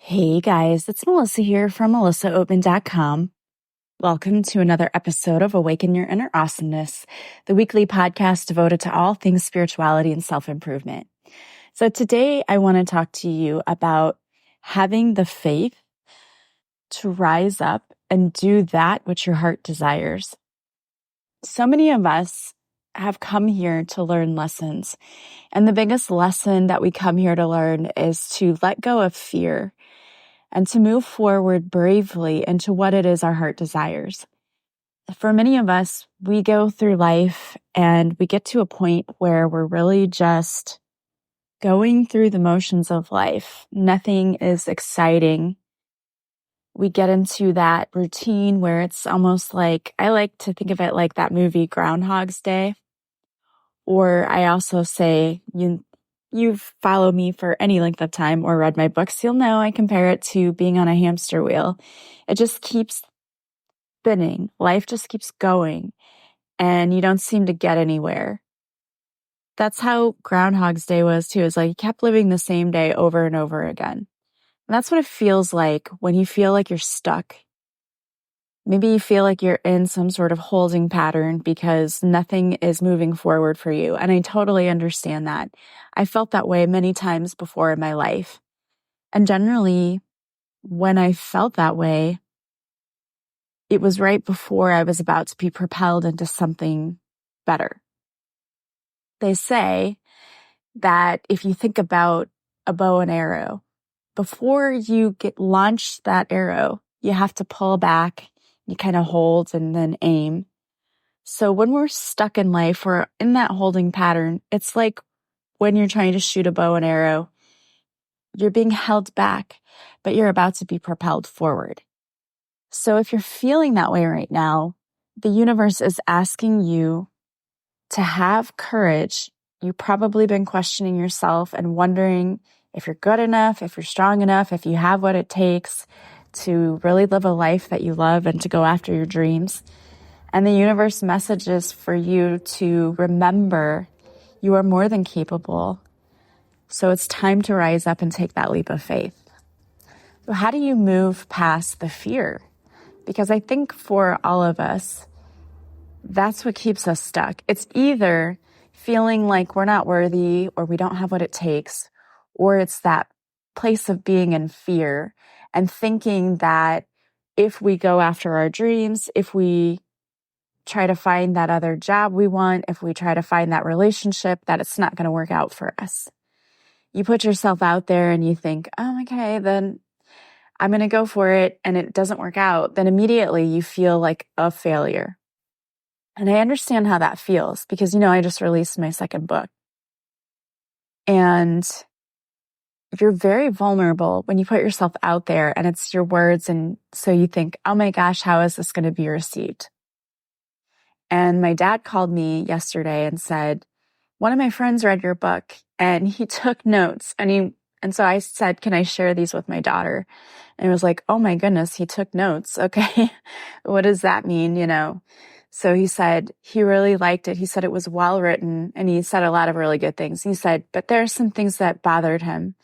Hey guys, it's Melissa here from melissaoatman.com. Welcome to another episode of Awaken Your Inner Awesomeness, the weekly podcast devoted to all things spirituality and self-improvement. So today I want to talk to you about having the faith to rise up and do that which your heart desires. So many of us have come here to learn lessons, and the biggest lesson that we come here to learn is to let go of fear and to move forward bravely into what it is our heart desires. For many of us, we go through life and we get to a point where we're really just going through the motions of life. Nothing is exciting. We get into that routine where it's almost like, I like to think of it like that movie Groundhog's Day. Or I also say, you've followed me for any length of time or read my books, you'll know I compare it to being on a hamster wheel. It just keeps spinning. Life just keeps going and you don't seem to get anywhere. That's how Groundhog's Day was too. It's like you kept living the same day over and over again. And that's what it feels like when you feel like you're stuck. Maybe you feel like you're in some sort of holding pattern because nothing is moving forward for you. And I totally understand that. I felt that way many times before in my life. And generally, when I felt that way, it was right before I was about to be propelled into something better. They say that if you think about a bow and arrow, before you launch that arrow, you have to pull back. You kind of hold and then aim. So when we're stuck in life, we're in that holding pattern. It's like when you're trying to shoot a bow and arrow, you're being held back, but you're about to be propelled forward. So if you're feeling that way right now, the universe is asking you to have courage. You've probably been questioning yourself and wondering if you're good enough, if you're strong enough, if you have what it takes to really live a life that you love and to go after your dreams. And the universe messages for you to remember you are more than capable. So it's time to rise up and take that leap of faith. So how do you move past the fear? Because I think for all of us, that's what keeps us stuck. It's either feeling like we're not worthy or we don't have what it takes, or it's that place of being in fear and thinking that if we go after our dreams, if we try to find that other job we want, if we try to find that relationship, that it's not going to work out for us. You put yourself out there and you think, oh, okay, then I'm going to go for it, and it doesn't work out. Then immediately you feel like a failure. And I understand how that feels because, I just released my second book. And you're very vulnerable when you put yourself out there and it's your words. And so you think, oh my gosh, how is this going to be received? And my dad called me yesterday and said, one of my friends read your book and he took notes. And so I said, can I share these with my daughter? And it was like, oh my goodness, he took notes. Okay. What does that mean? So he said he really liked it. He said it was well written and he said a lot of really good things. He said, but there are some things that bothered him.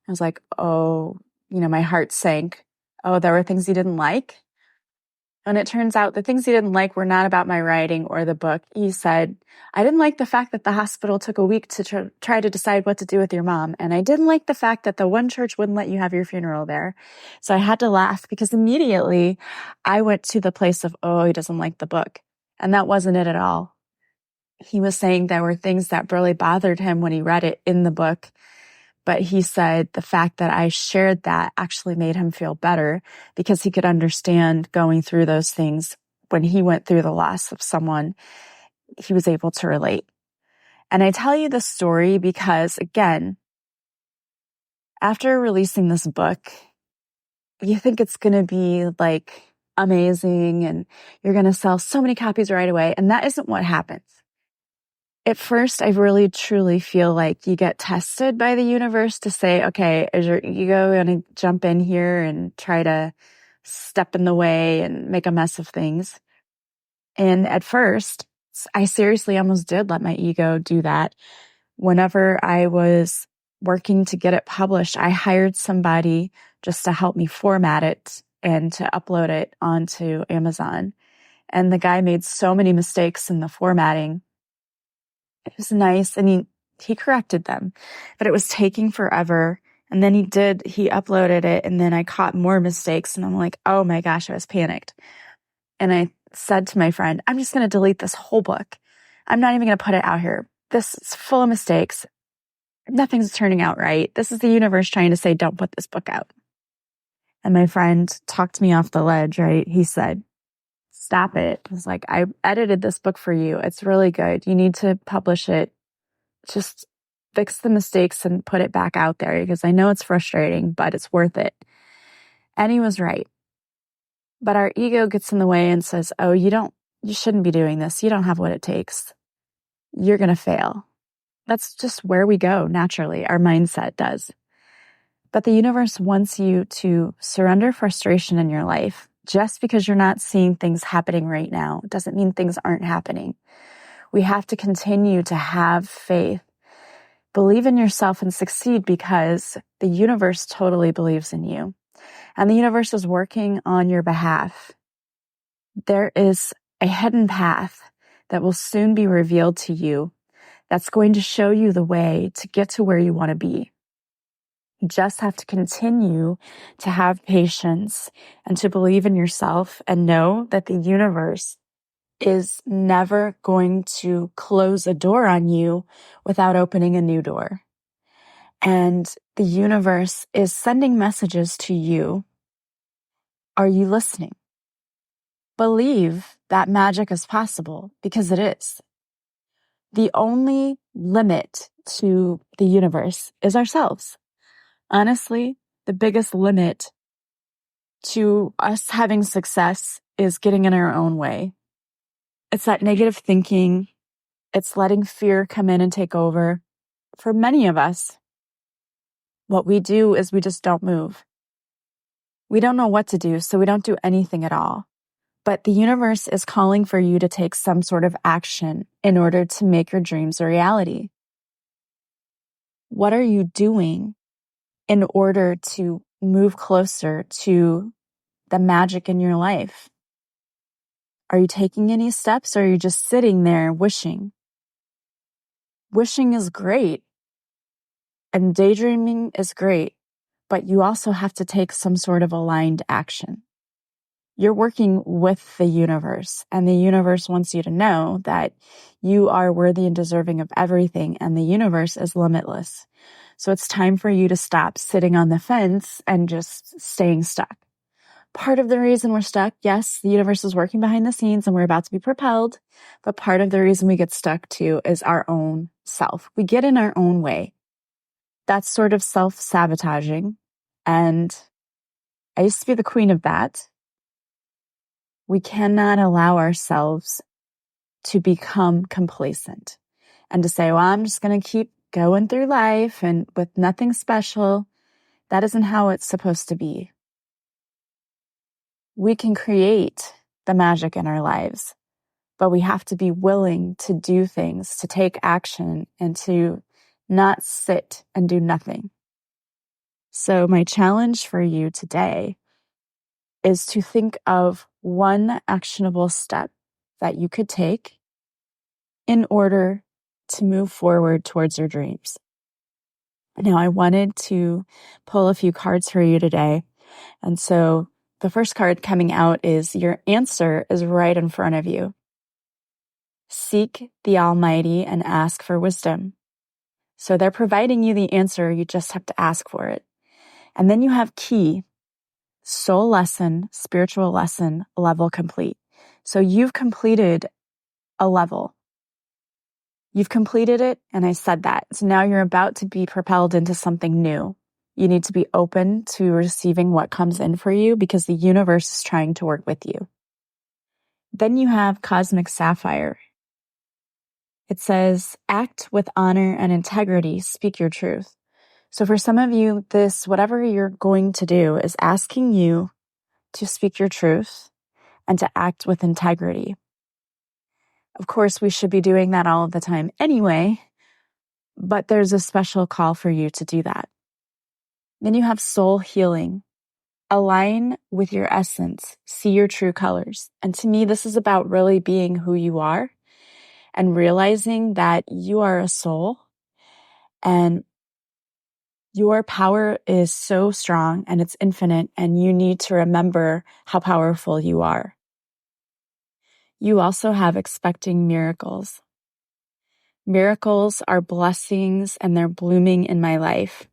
I was like, oh, my heart sank. Oh, there were things he didn't like. And it turns out the things he didn't like were not about my writing or the book. He said, I didn't like the fact that the hospital took a week to try to decide what to do with your mom. And I didn't like the fact that the one church wouldn't let you have your funeral there. So I had to laugh because immediately I went to the place of, oh, he doesn't like the book. And that wasn't it at all. He was saying there were things that really bothered him when he read it in the book. But he said the fact that I shared that actually made him feel better because he could understand going through those things when he went through the loss of someone. He was able to relate. And I tell you this story because, again, after releasing this book, you think it's going to be like amazing and you're going to sell so many copies right away. And that isn't what happens. At first, I really truly feel like you get tested by the universe to say, okay, is your ego going to jump in here and try to step in the way and make a mess of things? And at first, I seriously almost did let my ego do that. Whenever I was working to get it published, I hired somebody just to help me format it and to upload it onto Amazon. And the guy made so many mistakes in the formatting. It was nice, and he corrected them, but it was taking forever. And then he uploaded it, and then I caught more mistakes, and I'm like, oh my gosh, I was panicked. And I said to my friend, I'm just going to delete this whole book. I'm not even going to put it out here. This is full of mistakes. Nothing's turning out right. This is the universe trying to say, don't put this book out. And my friend talked me off the ledge, right? He said, stop it. I was like, I edited this book for you. It's really good. You need to publish it. Just fix the mistakes and put it back out there, because I know it's frustrating, but it's worth it. And he was right. But our ego gets in the way and says, oh, you shouldn't be doing this. You don't have what it takes. You're going to fail. That's just where we go naturally. Our mindset does. But the universe wants you to surrender frustration in your life. Just because you're not seeing things happening right now doesn't mean things aren't happening. We have to continue to have faith. Believe in yourself and succeed, because the universe totally believes in you. And the universe is working on your behalf. There is a hidden path that will soon be revealed to you that's going to show you the way to get to where you want to be. You just have to continue to have patience and to believe in yourself, and know that the universe is never going to close a door on you without opening a new door. And the universe is sending messages to you. Are you listening? Believe that magic is possible, because it is. The only limit to the universe is ourselves. Honestly, the biggest limit to us having success is getting in our own way. It's that negative thinking. It's letting fear come in and take over. For many of us, what we do is we just don't move. We don't know what to do, so we don't do anything at all. But the universe is calling for you to take some sort of action in order to make your dreams a reality. What are you doing in order to move closer to the magic in your life? Are you taking any steps, or are you just sitting there wishing? Wishing is great, and daydreaming is great, but you also have to take some sort of aligned action. You're working with the universe, and the universe wants you to know that you are worthy and deserving of everything, and the universe is limitless. So it's time for you to stop sitting on the fence and just staying stuck. Part of the reason we're stuck, yes, the universe is working behind the scenes and we're about to be propelled, but part of the reason we get stuck too is our own self. We get in our own way. That's sort of self-sabotaging, and I used to be the queen of that. We cannot allow ourselves to become complacent and to say, well, I'm just going to keep going through life and with nothing special. That isn't how it's supposed to be. We can create the magic in our lives, but we have to be willing to do things, to take action, and to not sit and do nothing. So my challenge for you today is to think of one actionable step that you could take in order to move forward towards your dreams. Now, I wanted to pull a few cards for you today. And so the first card coming out is your answer is right in front of you. Seek the Almighty and ask for wisdom. So they're providing you the answer. You just have to ask for it. And then you have key, soul lesson, spiritual lesson, level complete. So you've completed a level. You've completed it, and I said that. So now you're about to be propelled into something new. You need to be open to receiving what comes in for you, because the universe is trying to work with you. Then you have Cosmic Sapphire. It says, act with honor and integrity, speak your truth. So for some of you, whatever you're going to do is asking you to speak your truth and to act with integrity. Of course, we should be doing that all of the time anyway, But there's a special call for you to do that. Then you have soul healing. Align with your essence. See your true colors. And to me, this is about really being who you are and realizing that you are a soul and your power is so strong and it's infinite, and you need to remember how powerful you are. You also have expecting miracles. Miracles are blessings and they're blooming in my life.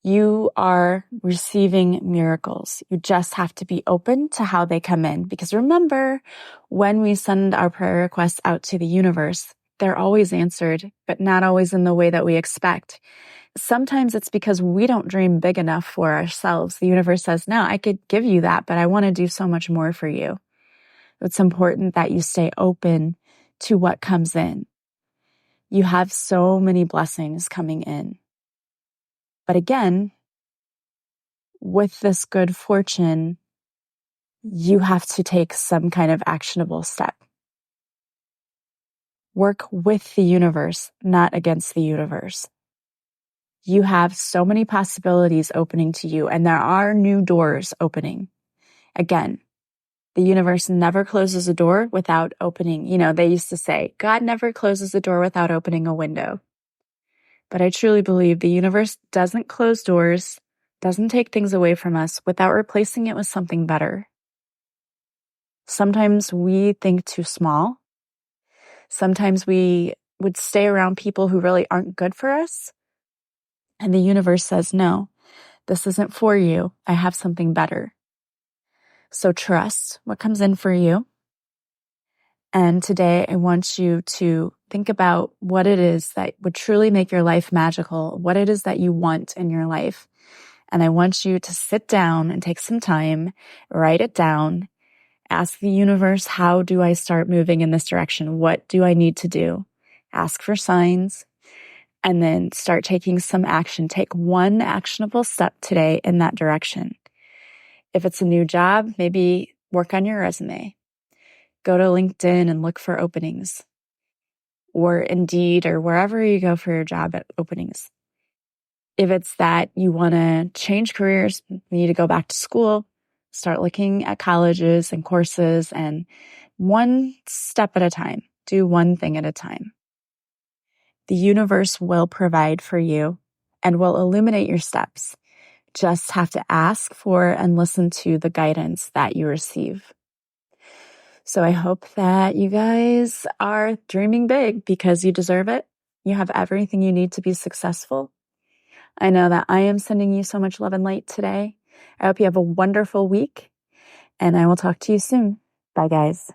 You are receiving miracles. You just have to be open to how they come in. Because remember, when we send our prayer requests out to the universe, they're always answered, but not always in the way that we expect. Sometimes it's because we don't dream big enough for ourselves. The universe says, no, I could give you that, but I want to do so much more for you. It's important that you stay open to what comes in. You have so many blessings coming in. But again, with this good fortune, you have to take some kind of actionable step. Work with the universe, not against the universe. You have so many possibilities opening to you, and there are new doors opening. Again, the universe never closes a door without opening. They used to say, God never closes a door without opening a window. But I truly believe the universe doesn't close doors, doesn't take things away from us without replacing it with something better. Sometimes we think too small. Sometimes we would stay around people who really aren't good for us. And the universe says, no, this isn't for you. I have something better. So trust what comes in for you. And today I want you to think about what it is that would truly make your life magical, what it is that you want in your life. And I want you to sit down and take some time, write it down, ask the universe, how do I start moving in this direction? What do I need to do? Ask for signs, and then start taking some action. Take one actionable step today in that direction. If it's a new job, maybe work on your resume. Go to LinkedIn and look for openings, or Indeed, or wherever you go for your job at openings. If it's that you want to change careers, you need to go back to school, start looking at colleges and courses, and one step at a time. Do one thing at a time. The universe will provide for you and will illuminate your steps. Just have to ask for and listen to the guidance that you receive. So I hope that you guys are dreaming big because you deserve it. You have everything you need to be successful. I know that I am sending you so much love and light today. I hope you have a wonderful week, and I will talk to you soon. Bye, guys.